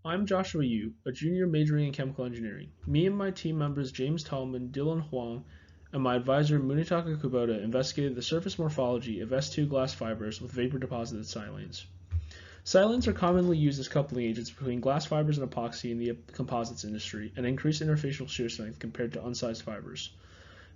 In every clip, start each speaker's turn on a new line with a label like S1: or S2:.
S1: I'm Joshua Yu, a junior majoring in chemical engineering. Me and my team members James Tallman, Dylan Huang, and my advisor Munitaka Kubota investigated the surface morphology of S2 glass fibers with vapor deposited silanes. Silanes are commonly used as coupling agents between glass fibers and epoxy in the composites industry and increase interfacial shear strength compared to unsized fibers.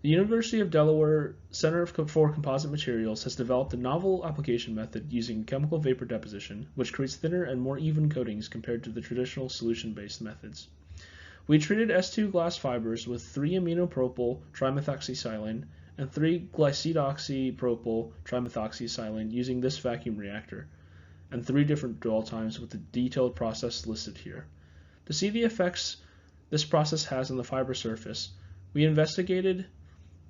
S1: The University of Delaware Center for Composite Materials has developed a novel application method using chemical vapor deposition, which creates thinner and more even coatings compared to the traditional solution-based methods. We treated S2 glass fibers with 3-aminopropyl trimethoxysilane and 3-glycidoxypropyl trimethoxysilane using this vacuum reactor, and 3 different dwell times with the detailed process listed here. To see the effects this process has on the fiber surface, we investigated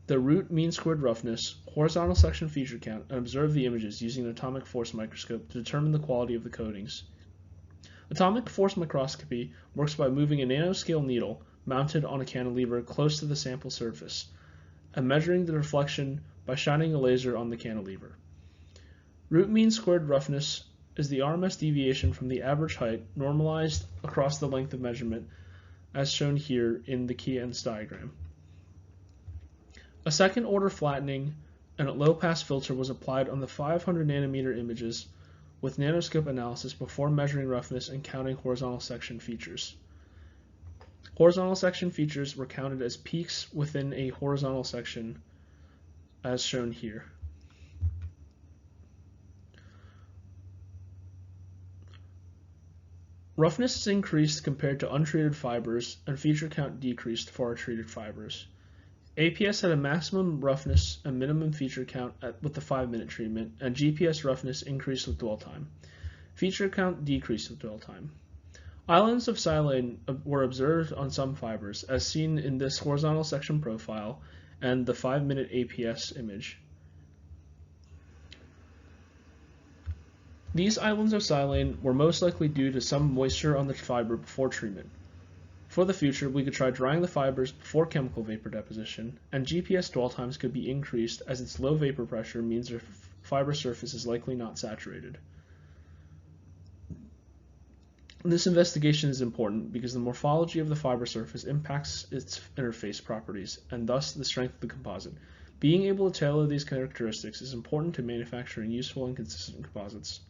S1: the root mean squared roughness, horizontal section feature count, and observe the images using an atomic force microscope to determine the quality of the coatings. Atomic force microscopy works by moving a nanoscale needle mounted on a cantilever close to the sample surface and measuring the reflection by shining a laser on the cantilever. Root mean squared roughness is the RMS deviation from the average height normalized across the length of measurement as shown here in the Keynes diagram. A second-order flattening and a low-pass filter was applied on the 500-nanometer images with nanoscope analysis before measuring roughness and counting horizontal section features. Horizontal section features were counted as peaks within a horizontal section, as shown here. Roughness is increased compared to untreated fibers, and feature count decreased for our treated fibers. APS had a maximum roughness and minimum feature count with the 5-minute treatment, and GPS roughness increased with dwell time. Feature count decreased with dwell time. Islands of silane were observed on some fibers, as seen in this horizontal section profile and the 5-minute APS image. These islands of silane were most likely due to some moisture on the fiber before treatment. For the future, we could try drying the fibers before chemical vapor deposition, and GPS dwell times could be increased as its low vapor pressure means their fiber surface is likely not saturated. This investigation is important because the morphology of the fiber surface impacts its interface properties, and thus the strength of the composite. Being able to tailor these characteristics is important to manufacturing useful and consistent composites.